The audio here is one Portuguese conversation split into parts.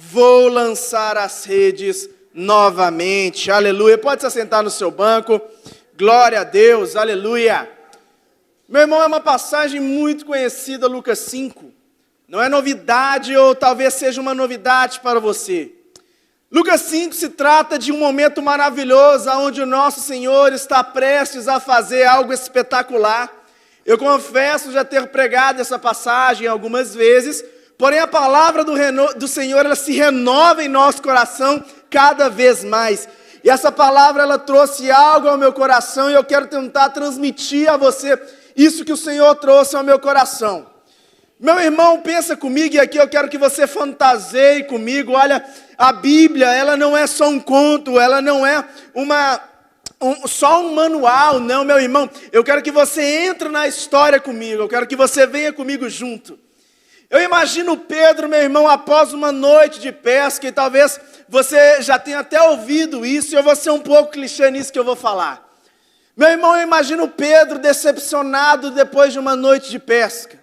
vou lançar as redes novamente. Aleluia. Pode se assentar no seu banco. Glória a Deus. Aleluia. Meu irmão, é uma passagem muito conhecida, Lucas 5. Não é novidade, ou talvez seja uma novidade para você. Lucas 5 se trata de um momento maravilhoso, onde o nosso Senhor está prestes a fazer algo espetacular. Eu confesso já ter pregado essa passagem algumas vezes, porém a palavra do Senhor, ela se renova em nosso coração cada vez mais. E essa palavra, ela trouxe algo ao meu coração, e eu quero tentar transmitir a você isso que o Senhor trouxe ao meu coração. Meu irmão, pensa comigo, e aqui eu quero que você fantaseie comigo. Olha, a Bíblia, ela não é só um conto, ela não é só um manual, não, meu irmão. Eu quero que você entre na história comigo, eu quero que você venha comigo junto. Eu imagino Pedro, meu irmão, após uma noite de pesca, e talvez você já tenha até ouvido isso, e eu vou ser um pouco clichê nisso que eu vou falar. Meu irmão, eu imagino Pedro decepcionado depois de uma noite de pesca.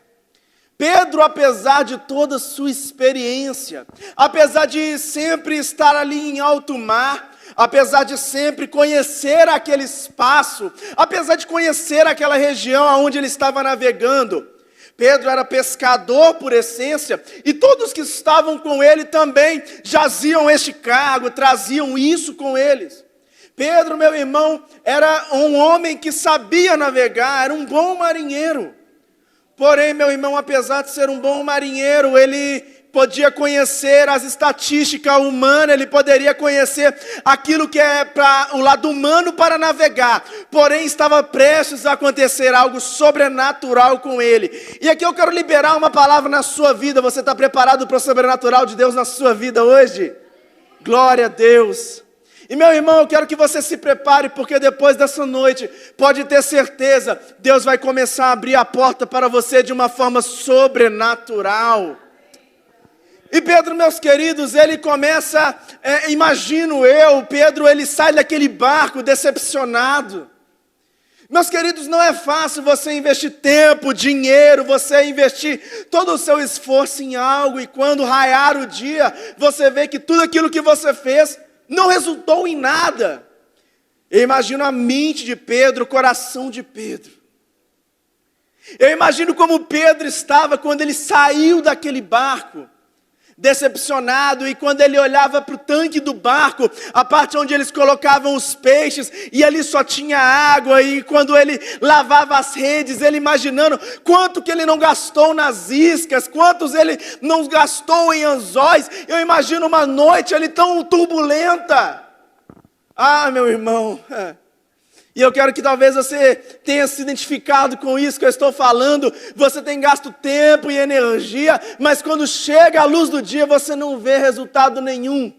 Pedro, apesar de toda a sua experiência, apesar de sempre estar ali em alto mar, apesar de sempre conhecer aquele espaço, apesar de conhecer aquela região onde ele estava navegando, Pedro era pescador por essência, e todos que estavam com ele também jaziam este cargo, traziam isso com eles. Pedro, meu irmão, era um homem que sabia navegar, era um bom marinheiro. Porém, meu irmão, apesar de ser um bom marinheiro, ele podia conhecer as estatísticas humanas, ele poderia conhecer aquilo que é para o lado humano para navegar. Porém, estava prestes a acontecer algo sobrenatural com ele. E aqui eu quero liberar uma palavra na sua vida. Você está preparado para o sobrenatural de Deus na sua vida hoje? Glória a Deus. E meu irmão, eu quero que você se prepare, porque depois dessa noite, pode ter certeza, Deus vai começar a abrir a porta para você de uma forma sobrenatural. E Pedro, meus queridos, ele começa, imagino eu, Pedro, ele sai daquele barco decepcionado. Meus queridos, não é fácil você investir tempo, dinheiro, você investir todo o seu esforço em algo, e quando raiar o dia, você vê que tudo aquilo que você fez não resultou em nada. Eu imagino a mente de Pedro, o coração de Pedro. Eu imagino como Pedro estava quando ele saiu daquele barco, decepcionado, e quando ele olhava para o tanque do barco, a parte onde eles colocavam os peixes, e ali só tinha água, e quando ele lavava as redes, ele imaginando quanto que ele não gastou nas iscas, quantos ele não gastou em anzóis. Eu imagino uma noite ali tão turbulenta. Ah, meu irmão, e eu quero que talvez você tenha se identificado com isso que eu estou falando. Você tem gasto tempo e energia, mas quando chega a luz do dia, você não vê resultado nenhum.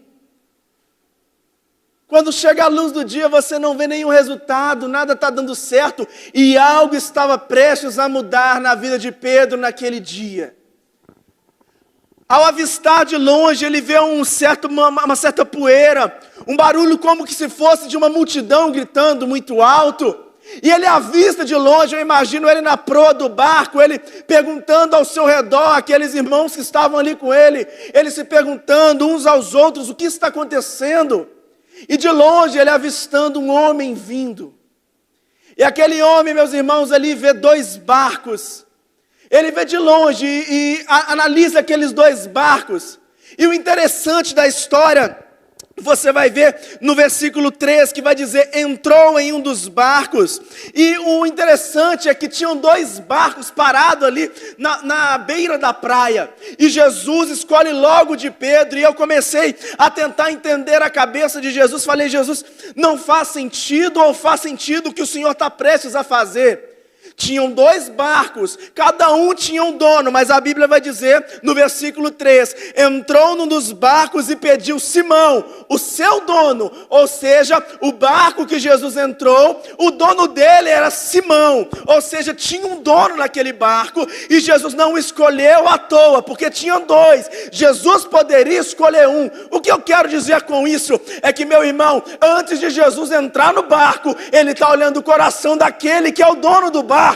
Quando chega a luz do dia, você não vê nenhum resultado, nada está dando certo. E algo estava prestes a mudar na vida de Pedro naquele dia. Ao avistar de longe, ele vê uma certa poeira, um barulho como que se fosse de uma multidão gritando muito alto. E ele avista de longe, eu imagino ele na proa do barco, ele perguntando ao seu redor, aqueles irmãos que estavam ali com ele se perguntando uns aos outros o que está acontecendo. E de longe ele avistando um homem vindo. E aquele homem, meus irmãos, ali vê dois barcos. Ele vê de longe e analisa aqueles dois barcos. E o interessante da história, você vai ver no versículo 3, que vai dizer, entrou em um dos barcos. E o interessante é que tinham dois barcos parados ali na beira da praia. E Jesus escolhe logo de Pedro, e eu comecei a tentar entender a cabeça de Jesus. Falei, Jesus, não faz sentido, ou faz sentido o que o Senhor está prestes a fazer? Tinham dois barcos, cada um tinha um dono, mas a Bíblia vai dizer no versículo 3, entrou num dos barcos e pediu Simão, o seu dono, ou seja, o barco que Jesus entrou, o dono dele era Simão, ou seja, tinha um dono naquele barco, e Jesus não escolheu à toa, porque tinha dois, Jesus poderia escolher um. O que eu quero dizer com isso, é que meu irmão, antes de Jesus entrar no barco, ele está olhando o coração daquele que é o dono do barco.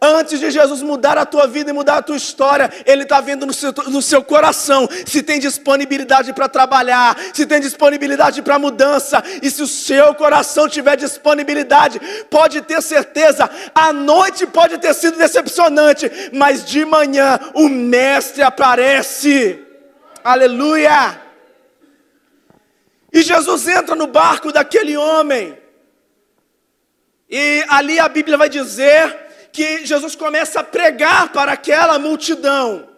Antes de Jesus mudar a tua vida e mudar a tua história, Ele está vendo no seu coração se tem disponibilidade para trabalhar, se tem disponibilidade para mudança. E se o seu coração tiver disponibilidade, pode ter certeza, a noite pode ter sido decepcionante, mas de manhã o Mestre aparece. Aleluia! E Jesus entra no barco daquele homem. E ali a Bíblia vai dizer que Jesus começa a pregar para aquela multidão.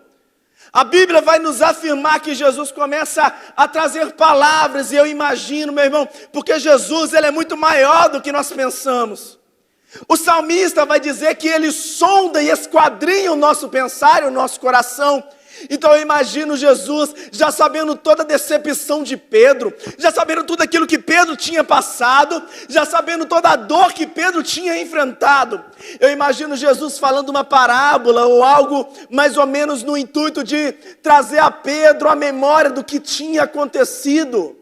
A Bíblia vai nos afirmar que Jesus começa a trazer palavras, e eu imagino, meu irmão, porque Jesus, Ele é muito maior do que nós pensamos. O salmista vai dizer que Ele sonda e esquadrinha o nosso pensar e o nosso coração. Então eu imagino Jesus já sabendo toda a decepção de Pedro, já sabendo tudo aquilo que Pedro tinha passado, já sabendo toda a dor que Pedro tinha enfrentado. Eu imagino Jesus falando uma parábola ou algo mais ou menos no intuito de trazer a Pedro a memória do que tinha acontecido.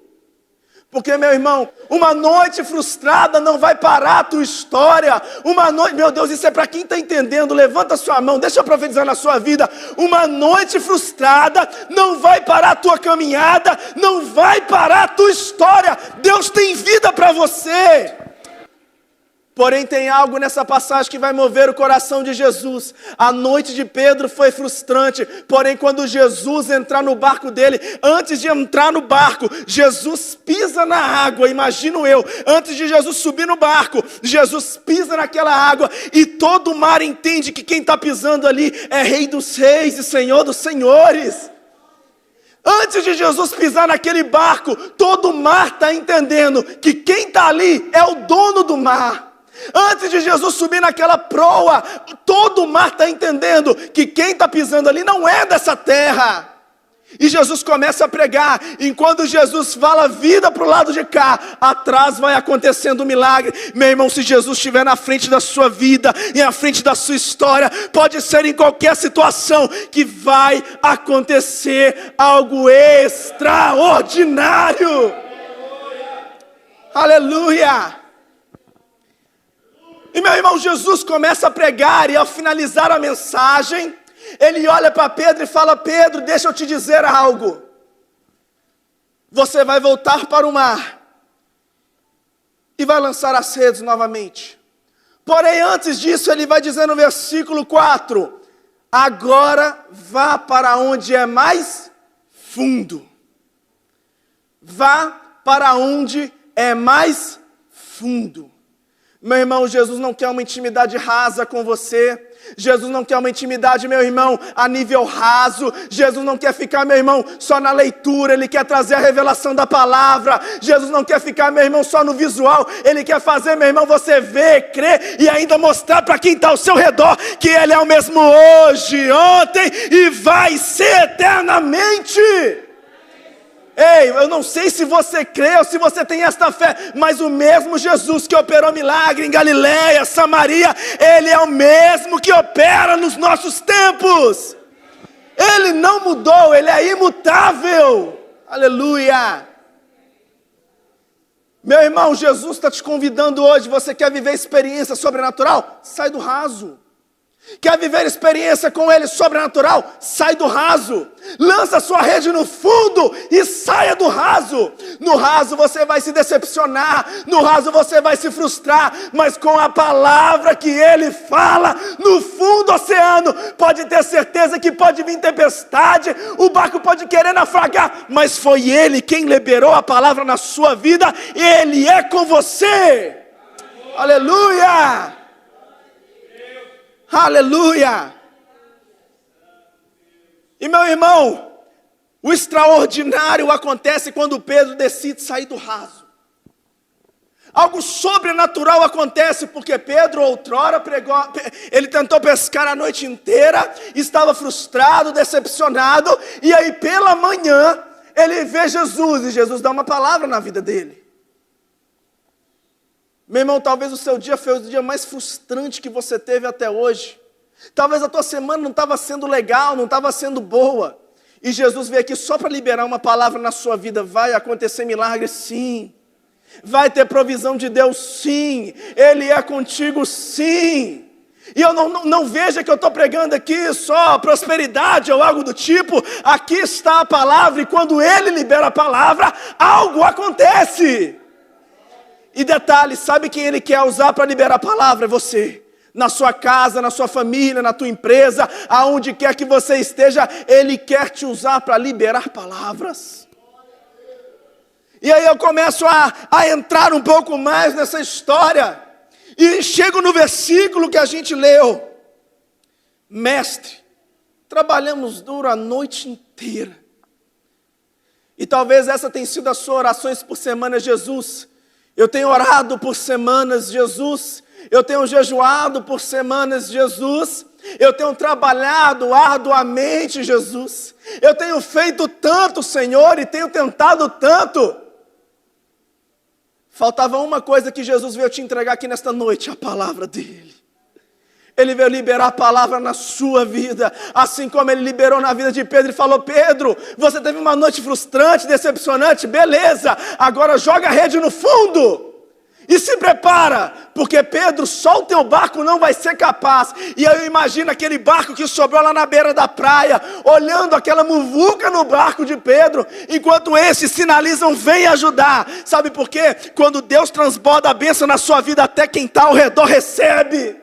Porque, meu irmão, uma noite frustrada não vai parar a tua história. Uma noite, meu Deus, isso é para quem está entendendo. Levanta a sua mão, deixa eu profetizar na sua vida. Uma noite frustrada não vai parar a tua caminhada, não vai parar a tua história. Deus tem vida para você. Porém tem algo nessa passagem que vai mover o coração de Jesus. A noite de Pedro foi frustrante, porém quando Jesus entrar no barco dele, antes de entrar no barco, Jesus pisa na água, imagino eu, antes de Jesus subir no barco, Jesus pisa naquela água e todo o mar entende que quem está pisando ali é Rei dos Reis e Senhor dos Senhores. Antes de Jesus pisar naquele barco, todo o mar está entendendo que quem está ali é o dono do mar. Antes de Jesus subir naquela proa, todo o mar está entendendo que quem está pisando ali não é dessa terra. E Jesus começa a pregar, enquanto Jesus fala vida para o lado de cá, atrás vai acontecendo um milagre. Meu irmão, se Jesus estiver na frente da sua vida, e na frente da sua história, pode ser em qualquer situação, que vai acontecer algo extraordinário. Aleluia! E meu irmão, Jesus começa a pregar, e ao finalizar a mensagem, Ele olha para Pedro e fala: Pedro, deixa eu te dizer algo. Você vai voltar para o mar e vai lançar as redes novamente. Porém, antes disso, Ele vai dizer no versículo 4, agora vá para onde é mais fundo. Vá para onde é mais fundo. Meu irmão, Jesus não quer uma intimidade rasa com você. Jesus não quer uma intimidade, meu irmão, a nível raso. Jesus não quer ficar, meu irmão, só na leitura. Ele quer trazer a revelação da palavra. Jesus não quer ficar, meu irmão, só no visual. Ele quer fazer, meu irmão, você ver, crer e ainda mostrar para quem está ao seu redor que Ele é o mesmo hoje, ontem e vai ser eternamente. Ei, eu não sei se você crê ou se você tem esta fé, mas o mesmo Jesus que operou milagre em Galileia, Samaria, Ele é o mesmo que opera nos nossos tempos. Ele não mudou, Ele é imutável. Aleluia. Meu irmão, Jesus está te convidando hoje. Você quer viver experiência sobrenatural? Sai do raso. Quer viver experiência com Ele sobrenatural? Sai do raso. Lança sua rede no fundo e saia do raso. No raso você vai se decepcionar, no raso você vai se frustrar, mas com a palavra que Ele fala, no fundo do oceano, pode ter certeza que pode vir tempestade, o barco pode querer naufragar, mas foi Ele quem liberou a palavra na sua vida, Ele é com você. Aleluia! Aleluia! E meu irmão, o extraordinário acontece quando Pedro decide sair do raso. Algo sobrenatural acontece porque Pedro outrora pregou, ele tentou pescar a noite inteira, estava frustrado, decepcionado, e aí pela manhã ele vê Jesus e Jesus dá uma palavra na vida dele. Meu irmão, talvez o seu dia foi o dia mais frustrante que você teve até hoje. Talvez a tua semana não estava sendo legal, não estava sendo boa. E Jesus veio aqui só para liberar uma palavra na sua vida. Vai acontecer milagre, sim. Vai ter provisão de Deus, sim. Ele é contigo, sim. E eu não veja que eu estou pregando aqui só prosperidade ou algo do tipo. Aqui está a palavra, e quando Ele libera a palavra, algo acontece. E detalhe, sabe quem Ele quer usar para liberar a palavra? É você. Na sua casa, na sua família, na tua empresa, aonde quer que você esteja, Ele quer te usar para liberar palavras. E aí eu começo a entrar um pouco mais nessa história. E chego no versículo que a gente leu. Mestre, trabalhamos duro a noite inteira. E talvez essa tenha sido a sua orações por semanas, Jesus. Eu tenho orado por semanas, Jesus. Eu tenho jejuado por semanas, Jesus. Eu tenho trabalhado arduamente, Jesus. Eu tenho feito tanto, Senhor, e tenho tentado tanto. Faltava uma coisa que Jesus veio te entregar aqui nesta noite, a palavra dEle. Ele veio liberar a palavra na sua vida, assim como Ele liberou na vida de Pedro e falou: Pedro, você teve uma noite frustrante, decepcionante, beleza, agora joga a rede no fundo. E se prepara, porque Pedro, só o teu barco não vai ser capaz. E aí eu imagino aquele barco que sobrou lá na beira da praia, olhando aquela muvuca no barco de Pedro, enquanto esses sinalizam: vem ajudar. Sabe por quê? Quando Deus transborda a bênção na sua vida, até quem está ao redor recebe.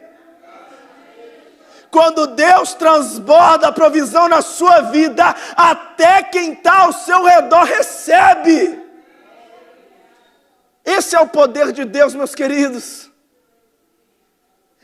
Quando Deus transborda a provisão na sua vida, até quem está ao seu redor recebe. Esse é o poder de Deus, meus queridos.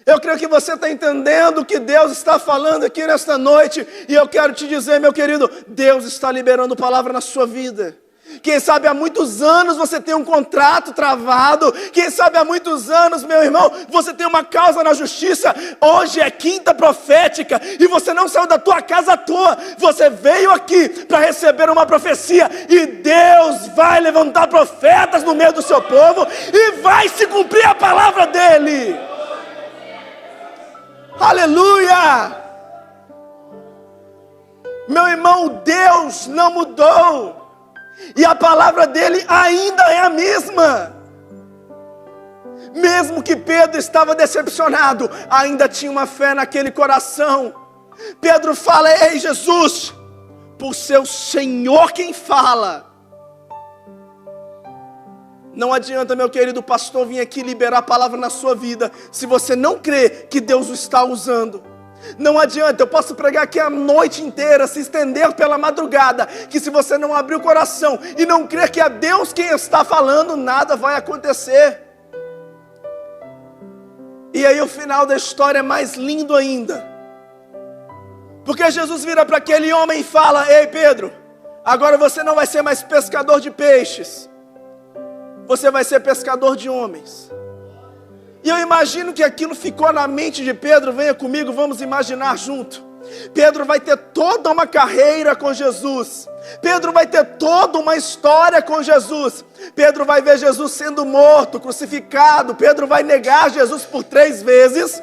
Eu creio que você está entendendo o que Deus está falando aqui nesta noite. E eu quero te dizer, meu querido, Deus está liberando palavra na sua vida. Quem sabe há muitos anos você tem um contrato travado. Quem sabe há muitos anos, meu irmão, você tem uma causa na justiça. Hoje é quinta profética e você não saiu da tua casa à toa. Você veio aqui para receber uma profecia. E Deus vai levantar profetas no meio do seu povo e vai se cumprir a palavra dEle. Aleluia! Meu irmão, Deus não mudou. E a palavra dele ainda é a mesma. Mesmo que Pedro estava decepcionado, ainda tinha uma fé naquele coração. Pedro fala: ei Jesus, por ser o Senhor quem fala. Não adianta, meu querido pastor, vir aqui liberar a palavra na sua vida, se você não crê que Deus o está usando. Não adianta, eu posso pregar aqui a noite inteira, se estender pela madrugada, que se você não abrir o coração e não crer que é Deus quem está falando, nada vai acontecer. E aí o final da história é mais lindo ainda, porque Jesus vira para aquele homem e fala: ei Pedro, agora você não vai ser mais pescador de peixes, você vai ser pescador de homens. E eu imagino que aquilo ficou na mente de Pedro. Venha comigo, vamos imaginar junto. Pedro vai ter toda uma carreira com Jesus. Pedro vai ter toda uma história com Jesus. Pedro vai ver Jesus sendo morto, crucificado. Pedro vai negar Jesus por 3 vezes.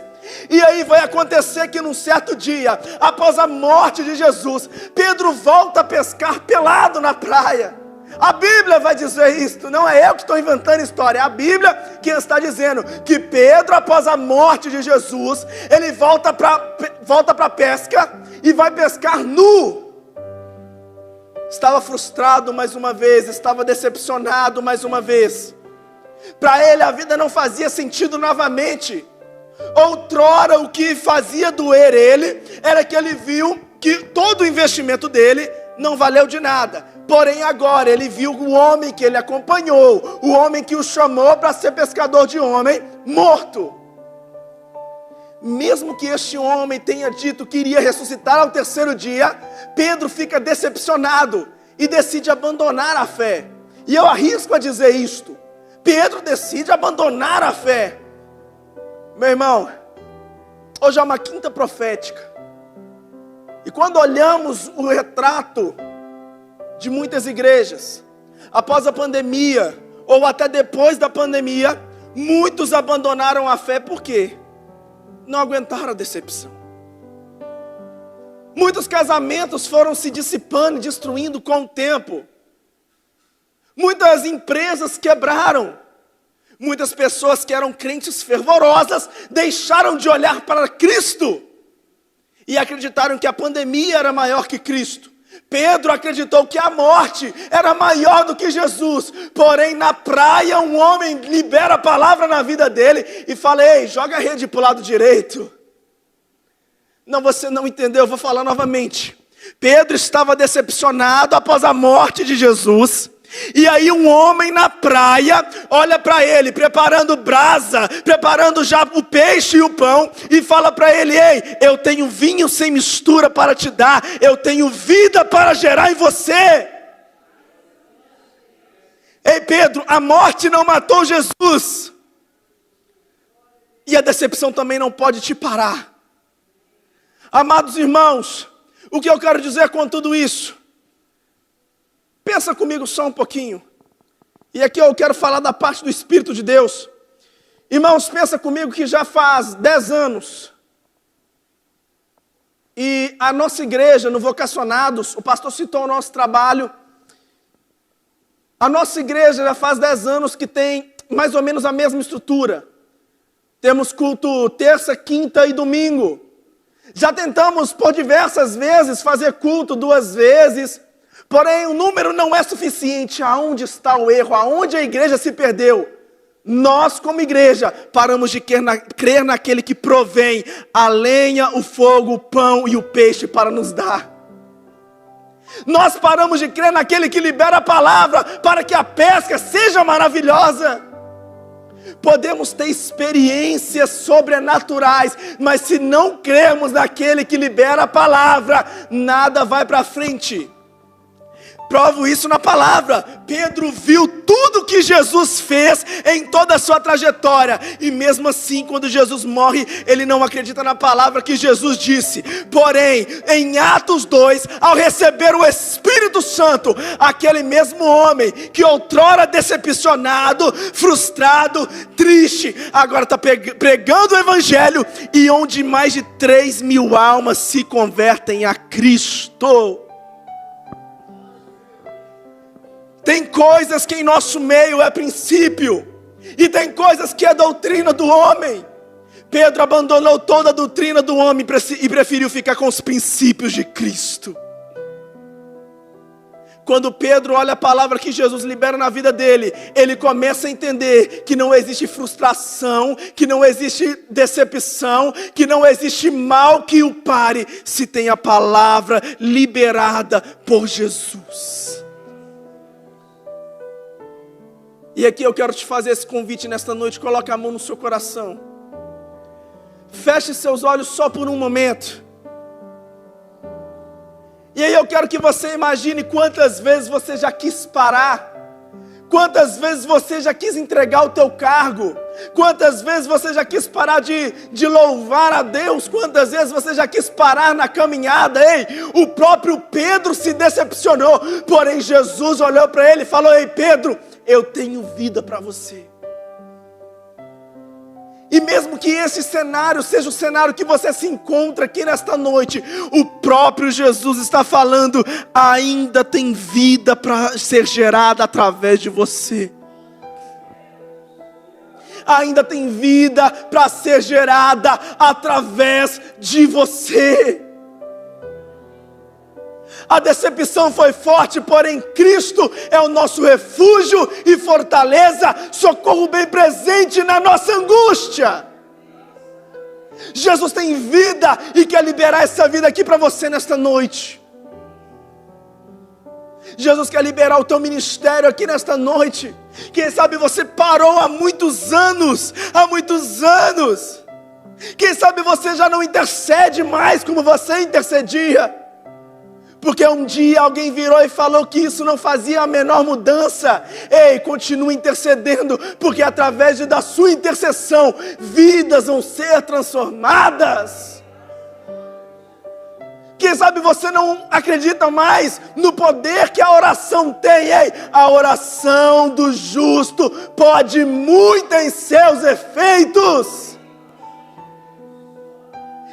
E aí vai acontecer que num certo dia, após a morte de Jesus, Pedro volta a pescar pelado na praia. A Bíblia vai dizer isso, não é eu que estou inventando história, é a Bíblia que está dizendo que Pedro, após a morte de Jesus, ele volta para a pesca e vai pescar nu. Estava frustrado mais uma vez, estava decepcionado mais uma vez. Para ele a vida não fazia sentido novamente. Outrora o que fazia doer ele era que ele viu que todo o investimento dele não valeu de nada. Porém agora ele viu o homem que ele acompanhou, o homem que o chamou para ser pescador de homem, morto. Mesmo que este homem tenha dito que iria ressuscitar ao 3º dia, Pedro fica decepcionado e decide abandonar a fé. E eu arrisco a dizer isto: Pedro decide abandonar a fé. Meu irmão, hoje é uma quinta profética. E quando olhamos o retrato de muitas igrejas, após a pandemia, ou até depois da pandemia, muitos abandonaram a fé. Por quê? Não aguentaram a decepção. Muitos casamentos foram se dissipando e destruindo com o tempo. Muitas empresas quebraram. Muitas pessoas que eram crentes fervorosas deixaram de olhar para Cristo e acreditaram que a pandemia era maior que Cristo. Pedro acreditou que a morte era maior do que Jesus. Porém, na praia, um homem libera a palavra na vida dele e fala: ei, joga a rede para o lado direito. Não, você não entendeu, eu vou falar novamente. Pedro estava decepcionado após a morte de Jesus. E aí um homem na praia olha para ele, preparando brasa, preparando já o peixe e o pão, e fala para ele: ei, eu tenho vinho sem mistura para te dar, eu tenho vida para gerar em você. Ei Pedro, a morte não matou Jesus, e a decepção também não pode te parar. Amados irmãos, o que eu quero dizer com tudo isso? Pensa comigo só um pouquinho. E aqui eu quero falar da parte do Espírito de Deus. Irmãos, pensa comigo que já faz 10 anos. E a nossa igreja, no Vocacionados, o pastor citou o nosso trabalho. A nossa igreja já faz 10 anos que tem mais ou menos a mesma estrutura. Temos culto terça, quinta e domingo. Já tentamos por diversas vezes fazer culto 2 vezes. Porém, o número não é suficiente. Aonde está o erro? Aonde a igreja se perdeu? Nós, como igreja, paramos de crer naquele que provém a lenha, o fogo, o pão e o peixe para nos dar. Nós paramos de crer naquele que libera a palavra para que a pesca seja maravilhosa. Podemos ter experiências sobrenaturais, mas se não crermos naquele que libera a palavra, nada vai para frente. Provo isso na palavra. Pedro viu tudo que Jesus fez em toda a sua trajetória. E mesmo assim, quando Jesus morre, ele não acredita na palavra que Jesus disse. Porém, em Atos 2, ao receber o Espírito Santo, aquele mesmo homem que outrora decepcionado, frustrado, triste, agora está pregando o Evangelho, e onde mais de 3.000 almas se convertem a Cristo. Tem coisas que em nosso meio é princípio, e tem coisas que é doutrina do homem. Pedro abandonou toda a doutrina do homem e preferiu ficar com os princípios de Cristo. Quando Pedro olha a palavra que Jesus libera na vida dele, ele começa a entender que não existe frustração, que não existe decepção, que não existe mal que o pare, se tem a palavra liberada por Jesus. E aqui eu quero te fazer esse convite nesta noite. Coloque a mão no seu coração. Feche seus olhos só por um momento. E aí eu quero que você imagine quantas vezes você já quis parar. Quantas vezes você já quis entregar o teu cargo. Quantas vezes você já quis parar de louvar a Deus. Quantas vezes você já quis parar na caminhada. Ei, o próprio Pedro se decepcionou. Porém Jesus olhou para ele e falou: ei Pedro, eu tenho vida para você. E mesmo que esse cenário seja o cenário que você se encontra aqui nesta noite, o próprio Jesus está falando: ainda tem vida para ser gerada através de você. Ainda tem vida para ser gerada através de você. A decepção foi forte, porém Cristo é o nosso refúgio e fortaleza, socorro bem presente na nossa angústia. Jesus tem vida e quer liberar essa vida aqui para você nesta noite. Jesus quer liberar o teu ministério aqui nesta noite. Quem sabe você parou há muitos anos. Quem sabe você já não intercede mais como você intercedia. Porque um dia alguém virou e falou que isso não fazia a menor mudança. Ei, continue intercedendo, porque através da sua intercessão, vidas vão ser transformadas. Quem sabe você não acredita mais no poder que a oração tem. Ei, a oração do justo pode muito em seus efeitos.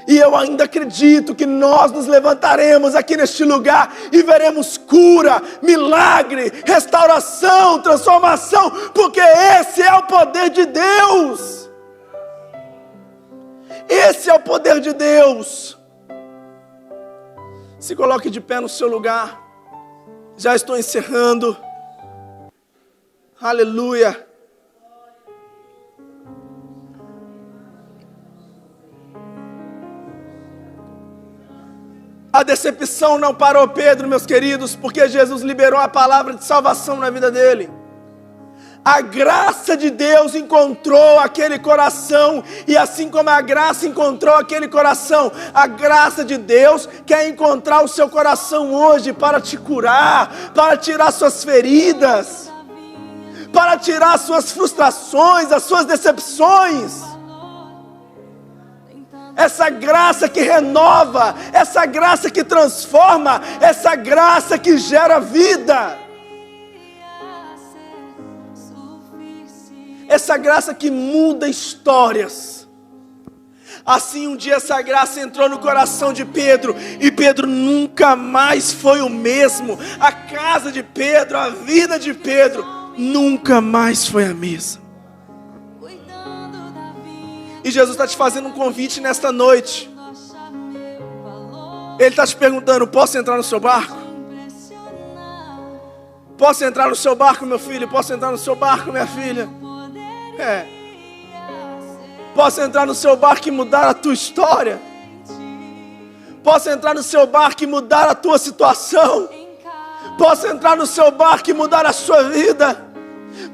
E eu ainda acredito que nós nos levantaremos aqui neste lugar e veremos cura, milagre, restauração, transformação, porque esse é o poder de Deus. Esse é o poder de Deus. Se coloque de pé no seu lugar. Já estou encerrando. Aleluia. A decepção não parou Pedro, meus queridos, porque Jesus liberou a palavra de salvação na vida dele. A graça de Deus encontrou aquele coração, e assim como a graça encontrou aquele coração, a graça de Deus quer encontrar o seu coração hoje para te curar, para tirar suas feridas, para tirar suas frustrações, as suas decepções. Essa graça que renova, essa graça que transforma, essa graça que gera vida. Essa graça que muda histórias. Assim um dia essa graça entrou no coração de Pedro, e Pedro nunca mais foi o mesmo. A casa de Pedro, a vida de Pedro, nunca mais foi a mesma. E Jesus está te fazendo um convite nesta noite. Ele está te perguntando: posso entrar no seu barco? Posso entrar no seu barco, meu filho? Posso entrar no seu barco, minha filha? Posso entrar no seu barco e mudar a tua história? Posso entrar no seu barco e mudar a tua situação? Posso entrar no seu barco e mudar a sua vida?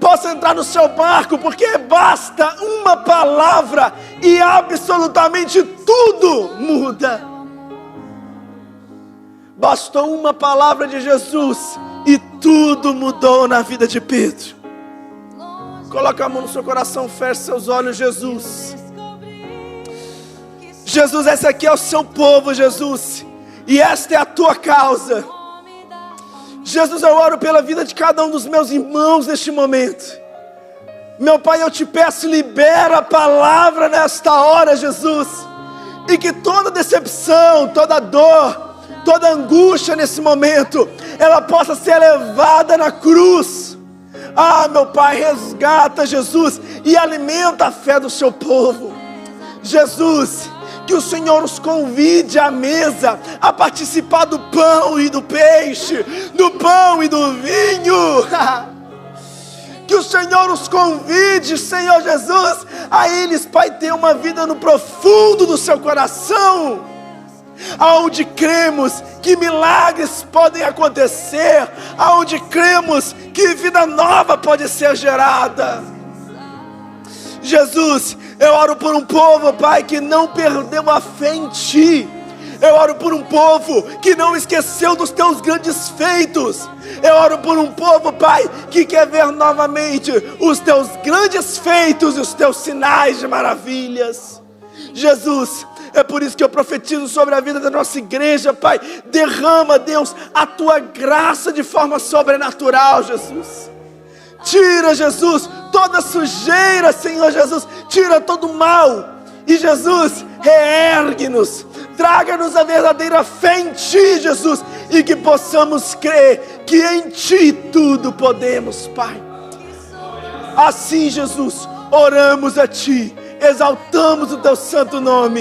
Posso entrar no seu barco, porque basta uma palavra e absolutamente tudo muda. Bastou uma palavra de Jesus e tudo mudou na vida de Pedro. Coloca a mão no seu coração, feche seus olhos. Jesus, Jesus, esse aqui é o seu povo, Jesus, e esta é a tua causa. Jesus, eu oro pela vida de cada um dos meus irmãos neste momento. Meu Pai, eu te peço, libera a palavra nesta hora, Jesus. E que toda decepção, toda dor, toda angústia nesse momento, ela possa ser levada na cruz. Ah, meu Pai, resgata, Jesus, e alimenta a fé do seu povo. Jesus, que o Senhor os convide à mesa a participar do pão e do peixe, do pão e do vinho. Que o Senhor os convide, Senhor Jesus, a eles, Pai, ter uma vida no profundo do seu coração, aonde cremos que milagres podem acontecer, aonde cremos que vida nova pode ser gerada. Jesus, eu oro por um povo, Pai, que não perdeu a fé em Ti. Eu oro por um povo que não esqueceu dos Teus grandes feitos. Eu oro por um povo, Pai, que quer ver novamente os Teus grandes feitos e os Teus sinais de maravilhas. Jesus, é por isso que eu profetizo sobre a vida da nossa igreja, Pai. Derrama, Deus, a Tua graça de forma sobrenatural, Jesus. Tira, Jesus, toda sujeira, Senhor Jesus. Tira todo o mal. E Jesus, reergue-nos. Traga-nos a verdadeira fé em Ti, Jesus. E que possamos crer que em Ti tudo podemos, Pai. Assim, Jesus, oramos a Ti. Exaltamos o Teu santo nome.